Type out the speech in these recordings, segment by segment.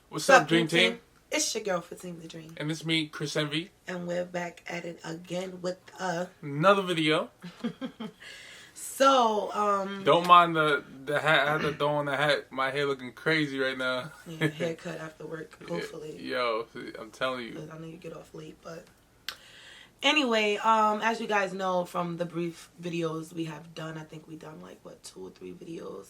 What's up, Dream Team? It's your girl, Fatima the Dream. And it's me, Chris Envy. And we're back at it again with another video. So, don't mind the hat. I had to throw on the hat. My hair looking crazy right now. Yeah, haircut after work, hopefully. Yo, I'm telling you. Because I know you get off late, but... Anyway, as you guys know from the brief videos we have done, I think we've done like, 2 or 3 videos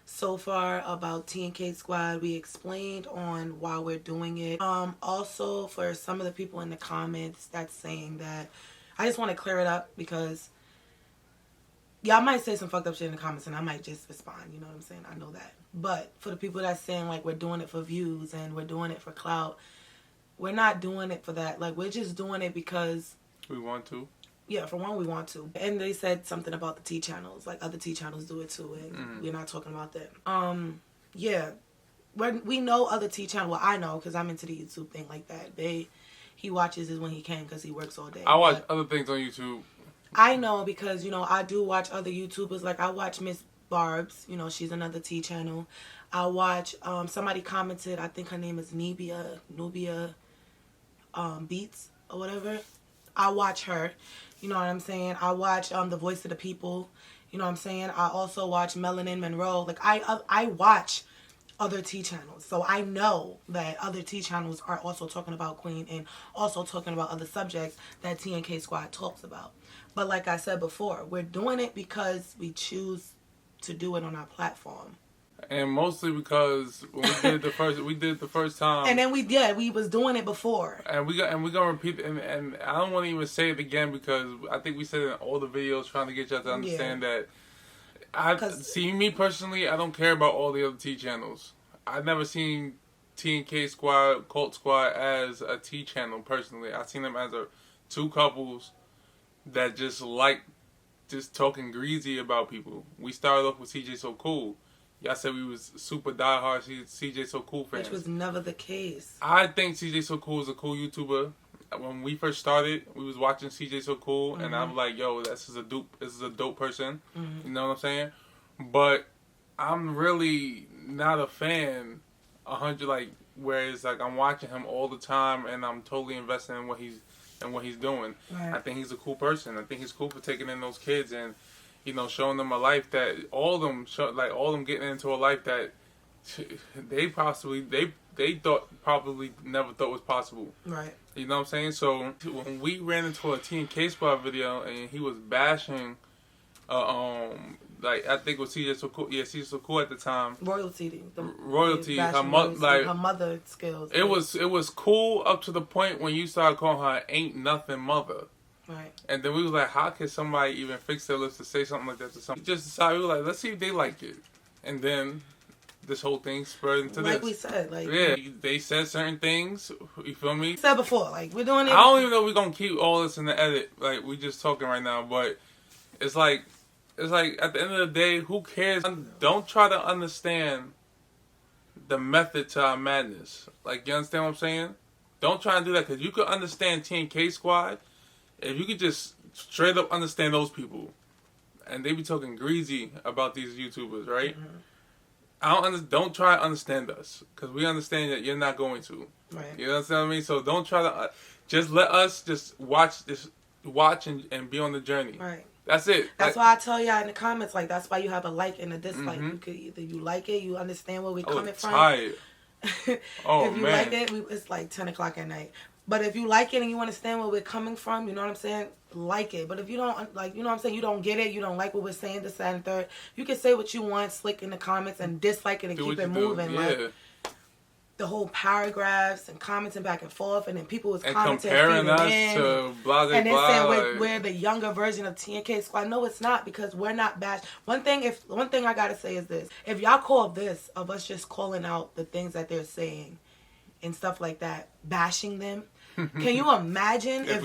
so far about TNK Squad. We explained on why we're doing it. Also, for some of the people in the comments that's saying that, I just want to clear it up because y'all might say some fucked up shit in the comments and I might just respond, you know what I'm saying? I know that. But for the people that's saying like we're doing it for views and we're doing it for clout, we're not doing it for that. Like, we're just doing it because we want to. Yeah, for one, we want to. And they said something about the T channels. Like, other T channels do it too, and we're not talking about them. Yeah. We know other T channels. Well, I know, because I'm into the YouTube thing like that. He watches it when he can, because he works all day. I watch other things on YouTube. I know, because, you know, I do watch other YouTubers. Like, I watch Miss Barb's. You know, she's another T channel. I watch, somebody commented, I think her name is Nubia Beats, or whatever. I watch her. You know what I'm saying? I watch The Voice of the People. You know what I'm saying? I also watch Melanin Monroe. Like, I watch other T channels. So I know that other T channels are also talking about Queen and also talking about other subjects that TNK Squad talks about. But like I said before, we're doing it because we choose to do it on our platform. And mostly because when we did the first time, and then we was doing it before, and we gonna repeat it, and I don't want to even say it again because I think we said it in all the videos trying to get y'all to understand that me personally, I don't care about all the other T channels. I've never seen TNK Squad, Cult Squad as a T channel personally. I've seen them as two couples that just talking greasy about people. We started off with CJ So Cool. Y'all said we was super diehard CJ So Cool fans. Which was never the case. I think CJ So Cool is a cool YouTuber. When we first started, we was watching CJ So Cool, and I'm like, yo, this is a dope person. You know what I'm saying? But I'm really not a fan 100, like, whereas like I'm watching him all the time and I'm totally invested in what he's doing. Right. I think he's a cool person. I think he's cool for taking in those kids and, you know, showing them a life that all of them getting into a life that they probably never thought was possible. Right. You know what I'm saying? So when we ran into a TNK Squad video and he was bashing, like I think it was CJ So Cool. Yeah, CJ So Cool at the time. Royalty. Her mother skills. It was cool up to the point when you started calling her ain't nothing mother. Right. And then we was like, how can somebody even fix their lips to say something like that to somebody? Just decided, we were like, let's see if they like it. And then this whole thing spread into this. Like we said, like... Yeah, they said certain things, you feel me? Said before, like, we're doing it... I don't even know if we're going to keep all this in the edit. Like, we just talking right now, but it's like, at the end of the day, who cares? Don't try to understand the method to our madness. Like, you understand what I'm saying? Don't try and do that, because you could understand TNK Squad. If you could just straight up understand those people, and they be talking greasy about these YouTubers, right? Don't try to understand us, because we understand that you're not going to. Right. You understand what I mean? So don't try to just let us just watch and be on the journey. Right. That's it. That's why I tell y'all in the comments, like, that's why you have a like and a dislike. You could either you like it, you understand where we're coming from. Tired. Oh, if you like it, it's like 10 o'clock at night. But if you like it and you understand where we're coming from, you know what I'm saying, like it. But if you don't, like, you know what I'm saying, you don't get it, you don't like what we're saying, this, that, and third, you can say what you want, slick in the comments, and dislike it and keep it moving. Yeah. Like, the whole paragraphs and commenting back and forth, and then people was and commenting comparing us to blah, blah, and then blah, saying we're the younger version of TNK Squad. No, it's not, because we're not bashed. One thing I gotta say is this: if y'all call this of us just calling out the things that they're saying and stuff like that, bashing them. Can you imagine if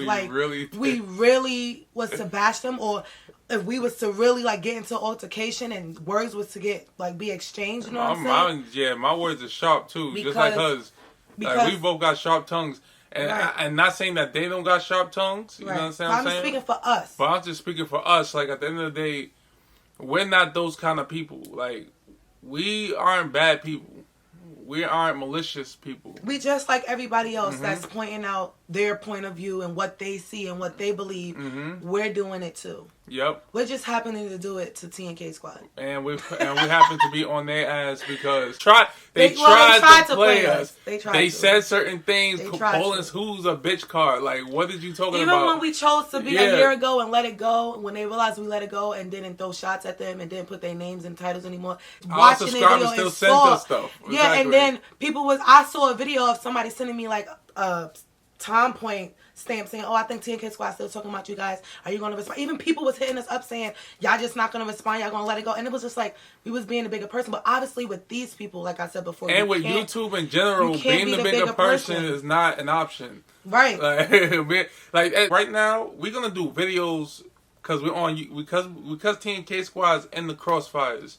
we really was to bash them, or if we was to really like get into altercation and words was to get like be exchanged? You know what I'm saying? My words are sharp too, just like hers. Like, we both got sharp tongues, and and not saying that they don't got sharp tongues. You know what I'm saying? I'm just speaking for us. But I'm just speaking for us. Like, at the end of the day, we're not those kind of people. Like, we aren't bad people. we aren't malicious people. We just like everybody else that's pointing out their point of view and what they see and what they believe. We're doing it too. Yep. We're just happening to do it to TNK Squad. And we happen to be on their ass because they Well, tried to play us. They said certain things, calling us who's a bitch card. Like, what did you talking about? Even when we chose to be a year ago and let it go, when they realized we let it go and didn't throw shots at them and didn't put their names and titles anymore. Our subscribers still sent us stuff. Yeah, and then I saw a video of somebody sending me like a Tom Point stamp saying, oh, I think TNK Squad still talking about you guys. Are you going to respond? Even people was hitting us up saying, y'all just not going to respond. Y'all going to let it go. And it was just like, we was being a bigger person. But obviously with these people, like I said before. And with YouTube in general, being the bigger person is not an option. Right. Like right now, we're going to do videos because we're on, because TNK Squad is in the crossfires.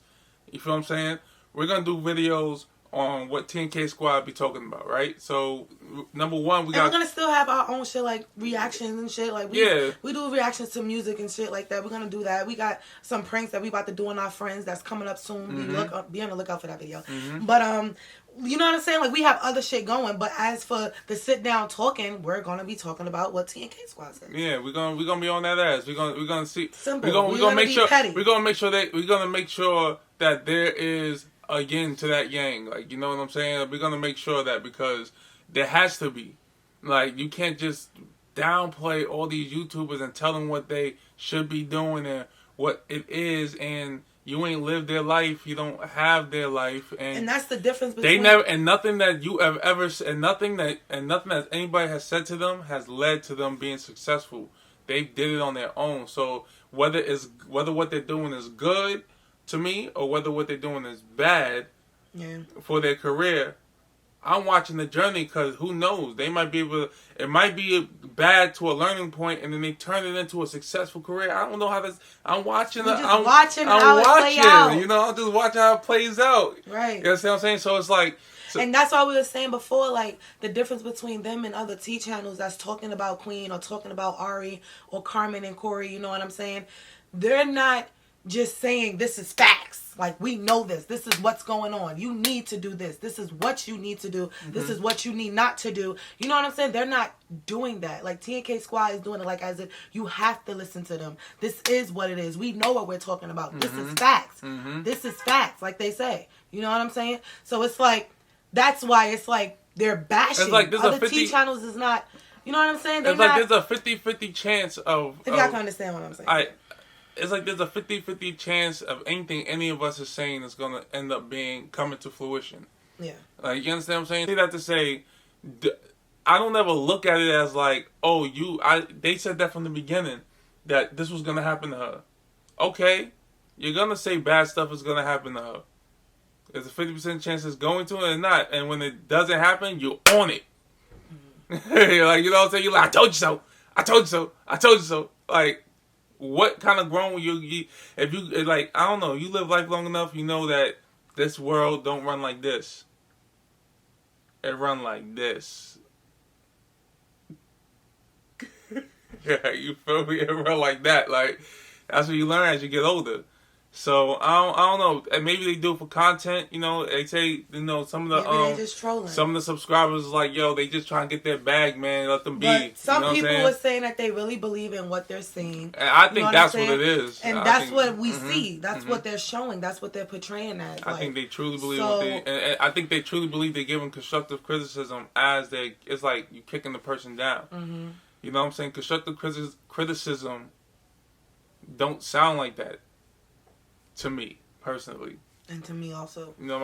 You feel what I'm saying? We're going to do videos on what TNK Squad be talking about, right? So, number one, we're going to still have our own shit, like reactions and shit. Like, we do reactions to music and shit like that. We're going to do that. We got some pranks that we about to do on our friends that's coming up soon. Be on the lookout for that video. But, you know what I'm saying? Like, we have other shit going. But as for the sit down talking, we're going to be talking about what TNK Squad says. Yeah, we're gonna be on that ass. We're gonna see. Simple. We're gonna make sure. We're gonna make sure that there is a yin to that yang. Like, you know what I'm saying? We're gonna make sure that, because there has to be. Like, you can't just downplay all these YouTubers and tell them what they should be doing and what it is, and you ain't lived their life. You don't have their life, and that's the difference between they never. And nothing that you have ever, and nothing that anybody has said to them has led to them being successful. They did it on their own. So whether what they're doing is good to me or whether what they're doing is bad for their career, I'm watching the journey, because who knows? They might be able to, it might be bad to a learning point, and then they turn it into a successful career. I don't know how this. I'm watching it. I'm watching how it play out. You know, I'm just watching how it plays out. Right. You know what I'm saying? So it's like. And that's why we were saying before, like, the difference between them and other T channels that's talking about Queen or talking about Ari or Carmen and Corey, you know what I'm saying? They're not just saying this is facts. Like, we know this. This is what's going on. You need to do this. This is what you need to do. This is what you need not to do. You know what I'm saying? They're not doing that. Like, TNK Squad is doing it like as if you have to listen to them. This is what it is. We know what we're talking about. This is facts. This is facts, like they say. You know what I'm saying? So it's like, that's why it's like they're bashing. It's like other T channels is not, you know what I'm saying? It's like there's a 50-50 chance of... If y'all can understand what I'm saying. It's like there's a 50-50 chance of anything any of us is saying is going to end up coming to fruition. Yeah. Like, you understand what I'm saying? I say that to say, I don't ever look at it as like, oh, they said that from the beginning, that this was going to happen to her. Okay, you're going to say bad stuff is going to happen to her. There's a 50% chance it's going to or not. And when it doesn't happen, you're on it. Like, you know what I'm saying? You're like, I told you so. I told you so. I told you so. Like, what kind of grown if you, like, I don't know, you live life long enough, you know that this world don't run like this. It run like this. Yeah, you feel me? It run like that. Like, that's what you learn as you get older. So I don't know. And maybe they do it for content. You know, they say, you know, some of the just trolling. Some of the subscribers is like, yo, they just trying to get their bag, man. Let them be. But some people are saying that they really believe in what they're seeing. And I think that's what it is. And that's what we see. That's what they're showing. That's what they're portraying as. I think they truly believe and I think they truly believe they're giving constructive criticism as it's like you kicking the person down. You know what I'm saying? Constructive criticism don't sound like that. To me, personally. And to me also. You know,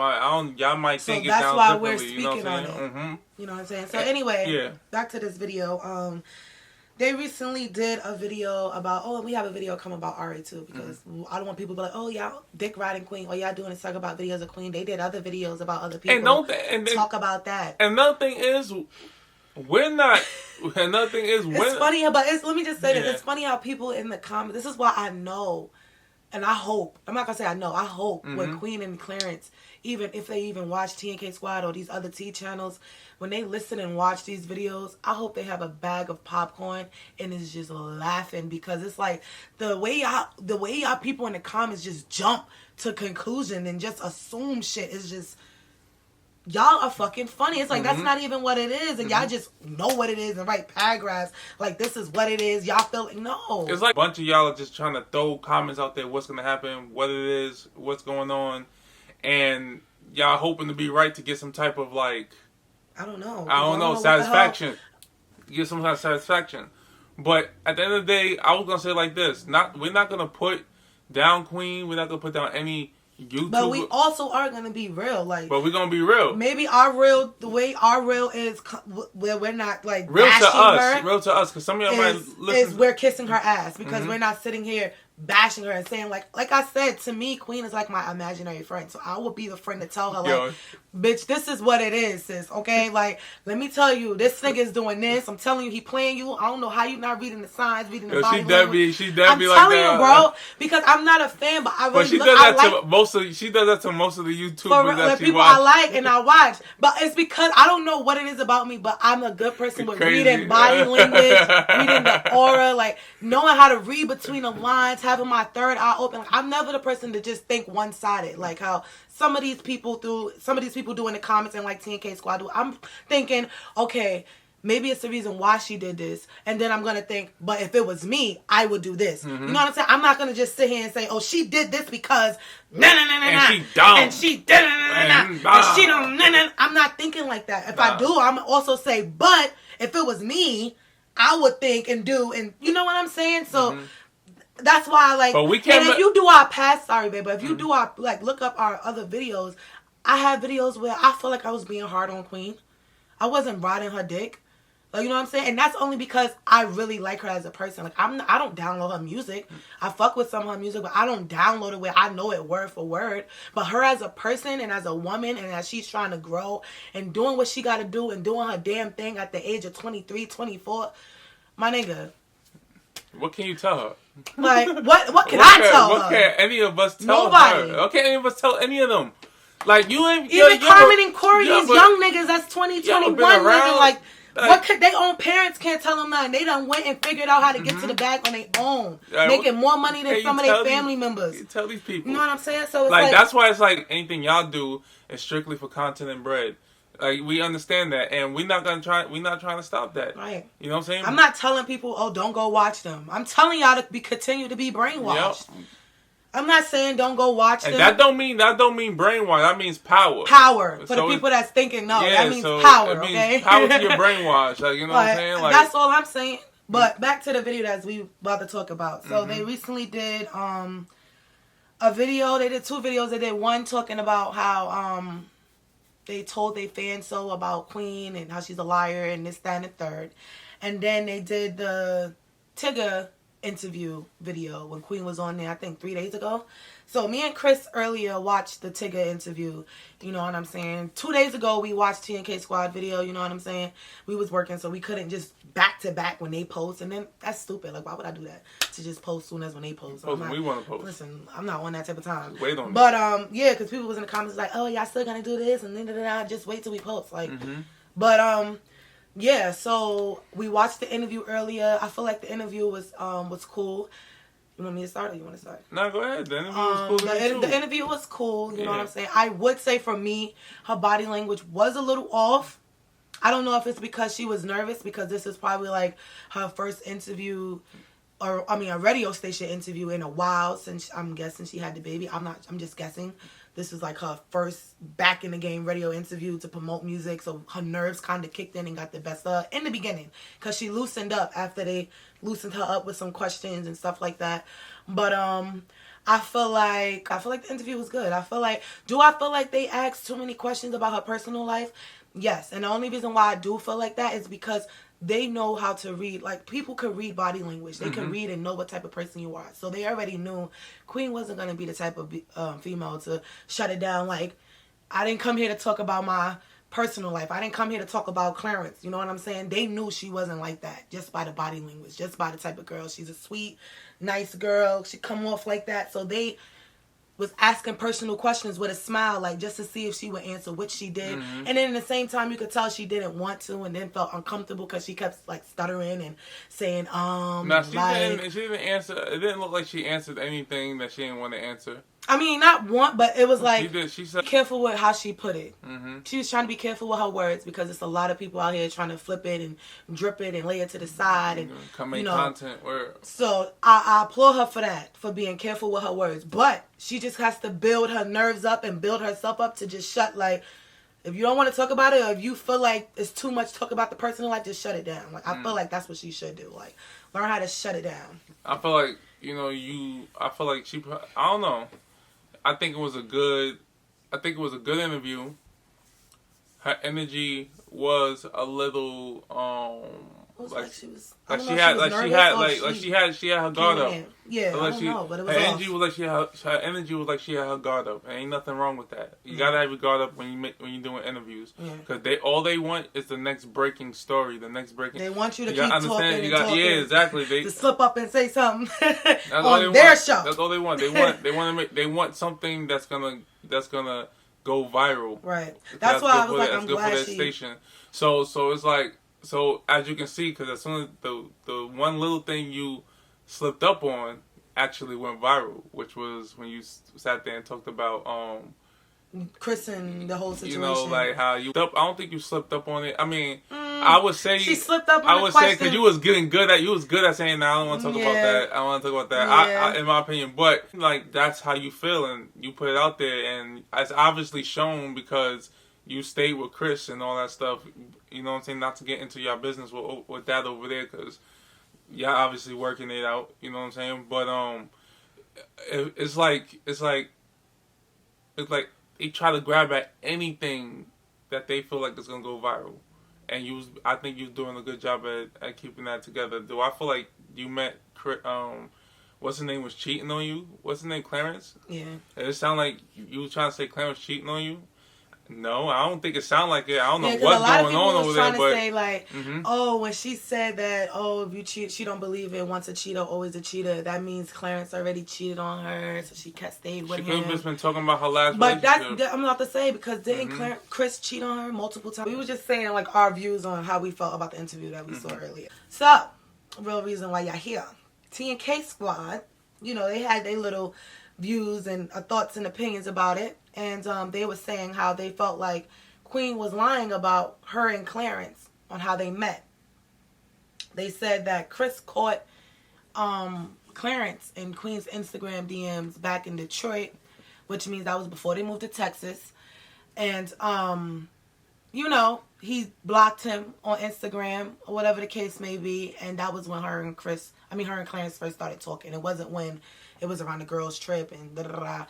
y'all might think it that's sounds why differently. We're speaking you know what I'm on saying? it. You know what I'm saying? So anyway, back to this video. They recently did a video about, we have a video coming about Ari too, because I don't want people to be like, oh, y'all dick riding Queen, all y'all doing is talk about videos of Queen. They did other videos about other people. And talk about that. And another thing is, we're not. Another thing is, it's funny, but let me just say this. It's funny how people in the comments. This is why I know. And I hope, I'm not going to say I know, I hope when Queen and Clarence, even if they even watch TNK Squad or these other T channels, when they listen and watch these videos, I hope they have a bag of popcorn and is just laughing, because it's like the way y'all people in the comments just jump to conclusion and just assume shit is just, y'all are fucking funny. It's like, that's not even what it is. And y'all just know what it is and write paragraphs like, this is what it is. Y'all feel like, no. It's like a bunch of y'all are just trying to throw comments out there, what's going to happen, what it is, what's going on. And y'all hoping to be right to get some type of, like... I don't know. Satisfaction. Get some kind of satisfaction. But at the end of the day, I was going to say it like this. We're not going to put down Queen. We're not going to put down any YouTuber. But we also are going to be real. Like, but we're going to be real. Maybe the way our real is, where we're not, like, real bashing to us. her. Real to us. Because some of y'all might listen. Is we're kissing her ass. Because we're not sitting here bashing her and saying, like I said, to me, Queen is like my imaginary friend. So I will be the friend to tell her, like, bitch, this is what it is, sis. Okay? Like, let me tell you, this nigga is doing this. I'm telling you, he playing you. I don't know how you not reading the signs, reading the body language. She dead be like that. I'm telling you, bro, because I'm not a fan, but I really but she does that to most of the YouTubers that she people watch. I like and I watch. But it's because I don't know what it is about me, but I'm a good person with reading body language, reading the aura, like knowing how to read between the lines, having my third eye open. Like, I'm never the person to just think one-sided, like how some of these people do in the comments and like TNK Squad do. I'm thinking, okay, maybe it's the reason why she did this. And then I'm going to think, but if it was me, I would do this. You know what I'm saying? I'm not going to just sit here and say, oh, she did this because and she dumb. And she and she don't I'm not thinking like that. If I do, I'm also say, but if it was me, I would think and do. And you know what I'm saying? So that's why I like. But we can't. And if you do our past, sorry, babe, but if you do our, like, look up our other videos, I have videos where I feel like I was being hard on Queen. I wasn't riding her dick. Like, you know what I'm saying? And that's only because I really like her as a person. Like, I don't download her music. I fuck with some of her music, but I don't download it where I know it word for word. But her as a person and as a woman and as she's trying to grow and doing what she got to do and doing her damn thing at the age of 23, 24, my nigga. What can you tell her? Like, what can I tell her? What can any of us tell Nobody. her? What can any of us tell any of them? Like, you ain't... Even Carmen and Corey, these young niggas, that's 2021 niggas, like... What could their own parents can't tell them nothing? They done went and figured out how to get to the bag on their own, making more money than some of their family members. You tell these people. You know what I'm saying? So it's like that's why it's like anything y'all do is strictly for content and bread. Like, we understand that, and we're not trying to stop that. Right. You know what I'm saying? I'm not telling people, oh, don't go watch them. I'm telling y'all to continue to be brainwashed. Yep. I'm not saying don't go watch them. And that don't mean brainwash. That means power. Power. For the people that's thinking, no, that means power, it means okay? Power to your brainwash. Like, you know what I'm saying? Like, that's all I'm saying. But back to the video that we about to talk about. So they recently did a video. They did two videos. They did one talking about how they told their fans so about Queen and how she's a liar and this, that, and the third. And then they did the Tigger interview video when Queen was on there, I think 3 days ago. So me and Chris earlier watched the Tigger interview, you know what I'm saying? 2 days ago we watched TNK Squad video, you know what I'm saying? We was working, so we couldn't just back to back when they post, and then that's stupid. Like, why would I do that? To just post soon as when they post. So we want to post. Listen, I'm not on that type of time. Wait on But yeah, because people was in the comments like, oh, y'all still gonna do this and then just wait till we post. Like, but yeah, so we watched the interview earlier. I feel like the interview was cool. You want me to start or you want to start? No, go ahead. The interview was cool. The interview was cool. You know what I'm saying? I would say for me, her body language was a little off. I don't know if it's because she was nervous, because this is probably like her first interview, or I mean a radio station interview in a while, since I'm guessing she had the baby. I'm just guessing. This is like her first back in the game radio interview to promote music, so her nerves kind of kicked in and got the best of her in the beginning, because she loosened up after they loosened her up with some questions and stuff like that. But I feel like the interview was good. I feel like they asked too many questions about her personal life? Yes, and the only reason why I do feel like that is because they know how to read. Like, people can read body language. They can read and know what type of person you are. So they already knew Queen wasn't going to be the type of female to shut it down. Like, I didn't come here to talk about my personal life. I didn't come here to talk about Clarence. You know what I'm saying? They knew she wasn't like that just by the body language, just by the type of girl. She's a sweet, nice girl. She come off like that. So they was asking personal questions with a smile, like, just to see if she would answer, which she did. And then at the same time, you could tell she didn't want to, and then felt uncomfortable because she kept like stuttering and saying No, she didn't answer. It didn't look like she answered anything that she didn't want to answer. I mean, not want, but it was like, she said, be careful with how she put it. Mm-hmm. She was trying to be careful with her words because it's a lot of people out here trying to flip it and drip it and lay it to the side and come make content. So I applaud her for that, for being careful with her words. But she just has to build her nerves up and build herself up to just shut, like, if you don't want to talk about it, or if you feel like it's too much talk about the personal life, just shut it down. Like, I feel like that's what she should do. Like, learn how to shut it down. I feel like, I feel like I don't know. I think it was a good interview. Her energy was a little she had her guard up. Yeah, I don't know, but it was her energy was like her energy was like she had her guard up. And ain't nothing wrong with that. You gotta have your guard up when you're doing interviews, because all they want is the next breaking story, the next breaking. They want you to keep talking and talking. Yeah, exactly. To slip up and say something on their show. That's all they want. They want something that's gonna go viral. Right. That's why I was like, I'm glad she. Station. So it's like. So as you can see, because as soon as the one little thing you slipped up on actually went viral, which was when you sat there and talked about Chris and the whole situation. Like how you. I don't think you slipped up on it. I mean, I would say she slipped up on I would say because you was good at saying, "No, I don't want to talk about that. I don't want to talk about that." Yeah. I, in my opinion, but like that's how you feel, and you put it out there, and it's obviously shown because you stayed with Chris and all that stuff. You know what I'm saying? Not to get into your business with that over there, because y'all obviously working it out. You know what I'm saying? But it's like they try to grab at anything that they feel like is gonna go viral, and I think you're doing a good job at keeping that together. Do I feel like you met what's his name was cheating on you? What's his name, Clarence? Yeah. It sound like you were trying to say Clarence cheating on you. No, I don't think it sound like it. I don't know what's going on over there. But say like, oh, when she said that, oh, if you cheat, she don't believe it. Once a cheater, always a cheater. That means Clarence already cheated on her, so she stayed with him. She could have just been talking about her last relationship. But I'm not to say, because didn't Chris cheat on her multiple times? We were just saying like our views on how we felt about the interview that we saw earlier. So, real reason why y'all here, TNK squad. They had their little views and thoughts and opinions about it. And they were saying how they felt like Queen was lying about her and Clarence on how they met. They said that Chris caught Clarence in Queen's Instagram DMs back in Detroit, which means that was before they moved to Texas. And, he blocked him on Instagram or whatever the case may be. And that was when her and Clarence first started talking. It wasn't when it was around the girls' trip and da-da-da.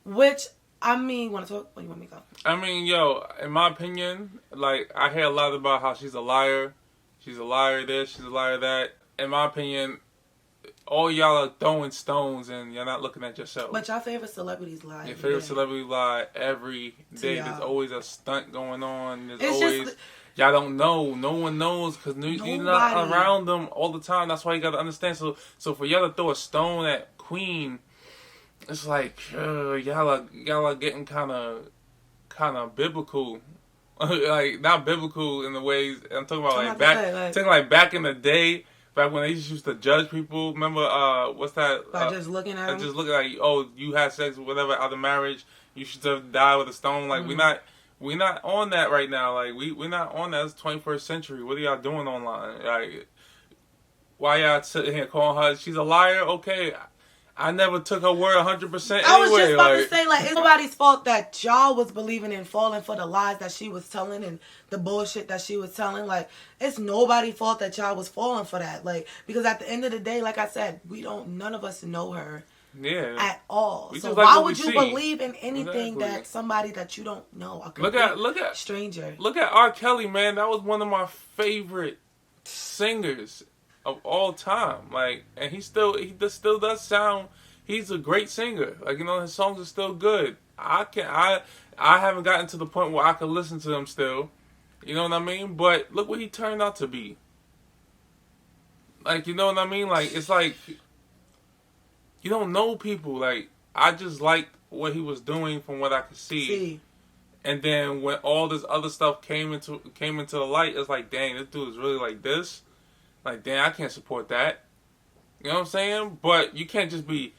Which... I mean, want to talk? What do you want me to go? I mean, in my opinion, like, I hear a lot about how she's a liar. She's a liar this, she's a liar that. In my opinion, all y'all are throwing stones and you're not looking at yourself. But y'all favorite celebrities lie. Your favorite celebrity lie every day. There's always a stunt going on. Y'all don't know. No one knows because you're not around them all the time. That's why you got to understand. So for y'all to throw a stone at Queen... It's like y'all are getting kind of biblical, like not biblical in the ways I'm talking about. Like back in the day, back when they used to judge people. Remember what's that? By just looking at them. Just looking like, oh, you had sex or whatever out of marriage, you should have died with a stone. Like we're not on that right now. Like we're not on that. It's 21st century. What are y'all doing online? Like why y'all sitting here calling her? She's a liar. Okay. I never took her word 100% anyway. I was just about to say, like, it's nobody's fault that y'all was believing and falling for the lies that she was telling and the bullshit that she was telling. Like, it's nobody's fault that y'all was falling for that. Like, because at the end of the day, like I said, none of us know her at all. So why would you believe in anything that somebody that you don't know? Look at stranger. Look at R. Kelly, man. That was one of my favorite singers of all time, like, and he still does sound. He's a great singer. Like, his songs are still good. I haven't gotten to the point where I can listen to them still. You know what I mean? But look what he turned out to be. Like, you know what I mean? Like, it's like you don't know people. Like, I just liked what he was doing from what I could see. And then when all this other stuff came into the light, it's like, dang, this dude is really like this. Like, damn, I can't support that. You know what I'm saying? But you can't just be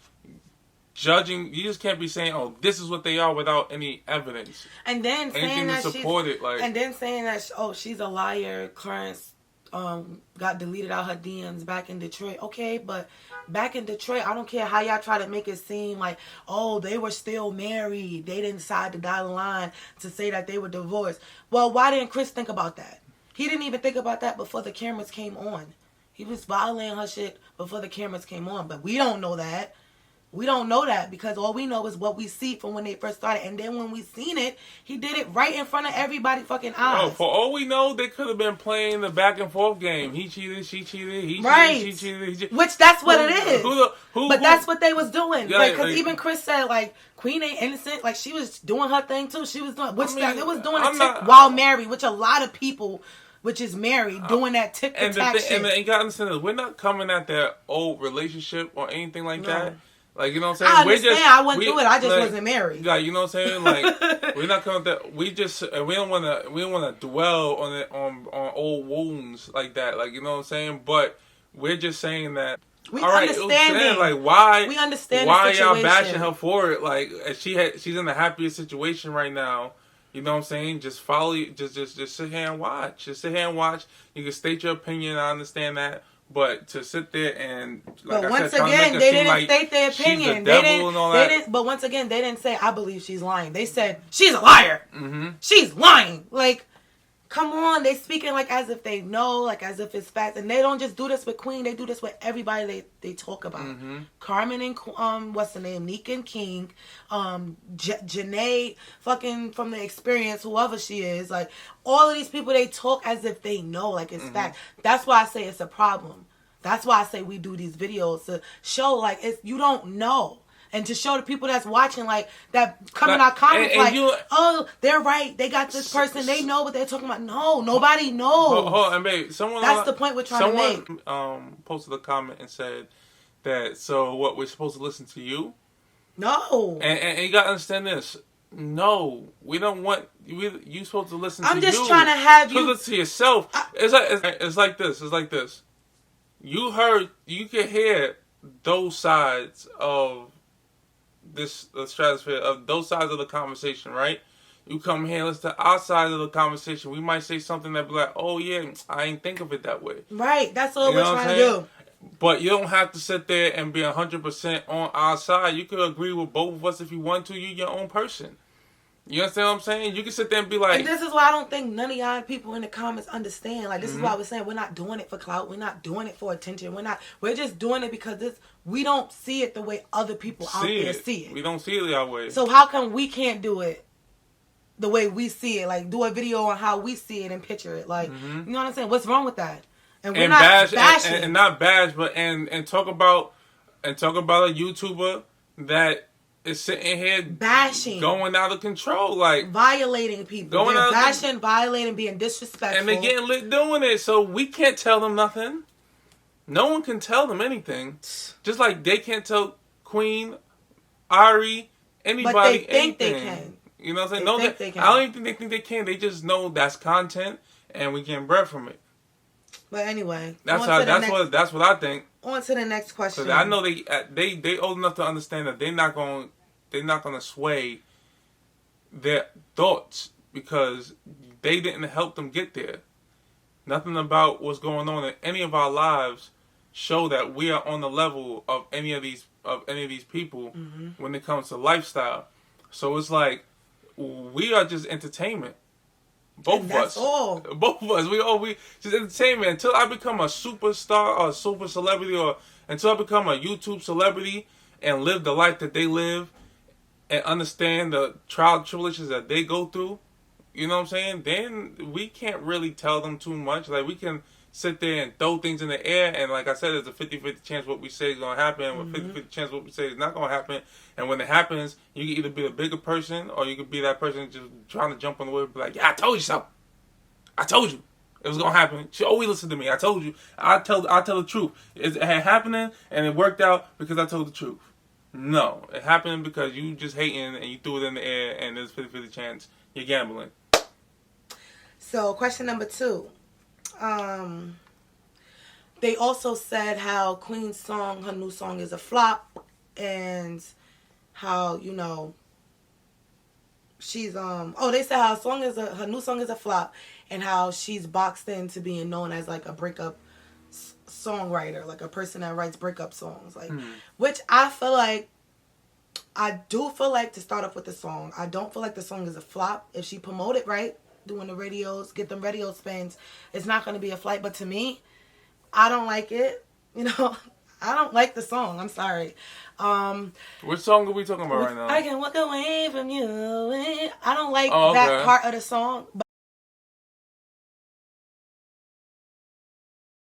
judging. You just can't be saying, "Oh, this is what they are," without any evidence. And then saying anything that to support it, like, and then saying that she's a liar. Clarence got deleted out her DMs back in Detroit. Okay, but back in Detroit, I don't care how y'all try to make it seem like, oh, they were still married. They didn't decide to die the line to say that they were divorced. Well, why didn't Chris think about that? He didn't even think about that before the cameras came on. He was violating her shit before the cameras came on. But we don't know that. We don't know that because all we know is what we see from when they first started. And then when we seen it, he did it right in front of everybody fucking eyes. Oh, for all we know, they could have been playing the back and forth game. He cheated, she cheated, he right. cheated, she cheated, he cheated. Which that's what it is. But that's what they was doing. Yeah, like, because even Chris said, like, Queen ain't innocent. Like, she was doing her thing, too. She was doing, it was doing while married, which a lot of people, which is married, doing that tic-tac shit. And you got to understand this. We're not coming at their old relationship or anything like that. Like, you know what I'm saying? I understand. I went through it. I just wasn't married. Like, you know what I'm saying? Like, we're not coming at that. We don't want to dwell on it, on old wounds like that. Like, you know what I'm saying? But we're just saying that. We understand. Like, why? We understand. Why y'all bashing her for it? Like, she's in the happiest situation right now. You know what I'm saying? Just follow. Just sit here and watch. Just sit here and watch. You can state your opinion. I understand that. But to sit there and, like, but once again, they didn't state their opinion. They didn't. But once again, they didn't say, "I believe she's lying." They said, "She's a liar. Mm-hmm. She's lying." Like, come on, they speaking like as if they know, like as if it's facts, and they don't just do this with Queen. They do this with everybody they talk about. Mm-hmm. Carmen and what's the name? Neek and King, Janae, fucking from the experience, whoever she is, like all of these people, they talk as if they know, like it's fact. That's why I say it's a problem. That's why I say we do these videos to show, like, you don't know. And to show the people that's watching, like, that come in our comments, oh, they're right. They got this person. They know what they're talking about. No, nobody knows. And babe, that's the point we're trying to make. Someone posted a comment and said that, so what, we're supposed to listen to you? No. And you got to understand this. No, we don't want you supposed to listen to you. I'm just trying to have you listen to yourself. It's like this. You can hear those sides of the stratosphere, of those sides of the conversation, right? You come here, listen to our side of the conversation. We might say something that be like, "Oh yeah, I ain't think of it that way." Right. That's all we're trying to do. But you don't have to sit there and be 100% on our side. You could agree with both of us if you want to. You're your own person. You understand what I'm saying? You can sit there and be like... And this is why I don't think none of y'all people in the comments understand. Like, this is why we're saying we're not doing it for clout. We're not doing it for attention. We're just doing it because we don't see it the way other people out there see it. We don't see it that way. So how come we can't do it the way we see it? Like, do a video on how we see it and picture it. Like, you know what I'm saying? What's wrong with that? And we're not bashing. And not bash, but and talk about a YouTuber that is sitting here bashing, going out of control, like violating people. They're bashing, violating, being disrespectful, and they're getting lit doing it. So we can't tell them nothing. No one can tell them anything. Just like they can't tell Queen, Ari, anybody, but they think anything. They can. You know what I'm saying? They can. I don't even think they think they can. They just know that's content, and we get bread from it. But anyway, that's what I think. On to the next question. Because I know they old enough to understand that they're not gonna sway their thoughts because they didn't help them get there. Nothing about what's going on in any of our lives show that we are on the level of any of these people when it comes to lifestyle. So it's like we are just entertainment. Both of us. We just entertainment until I become a superstar or a super celebrity, or until I become a YouTube celebrity and live the life that they live and understand the trials and tribulations that they go through. You know what I'm saying? Then we can't really tell them too much. Like, we can sit there and throw things in the air, and like I said, there's a 50-50 chance what we say is going to happen, with 50-50 chance what we say is not going to happen. And when it happens, you can either be the bigger person, or you could be that person just trying to jump on the wave and be like, "Yeah, I told you so. I told you it was going to happen. She always listened to me. I told you. I tell the truth. It had happening, and it worked out because I told the truth." No, it happened because you just hating and you threw it in the air, and there's 50-50 chance you're gambling. So, question number 2. They also said how Queen's song, her new song, is a flop, and how, you know, she's they said how her new song is a flop, and how she's boxed into being known as like a breakup songwriter, like a person that writes breakup songs, like which I do feel like, to start off with the song, I don't feel like the song is a flop. If she promote it right, doing the radios, get them radio spins, it's not going to be a flop. But to me, I don't like it. You know, I don't like the song. I'm sorry. Which song are we talking about right now? I can walk away from you. I don't like that part of the song,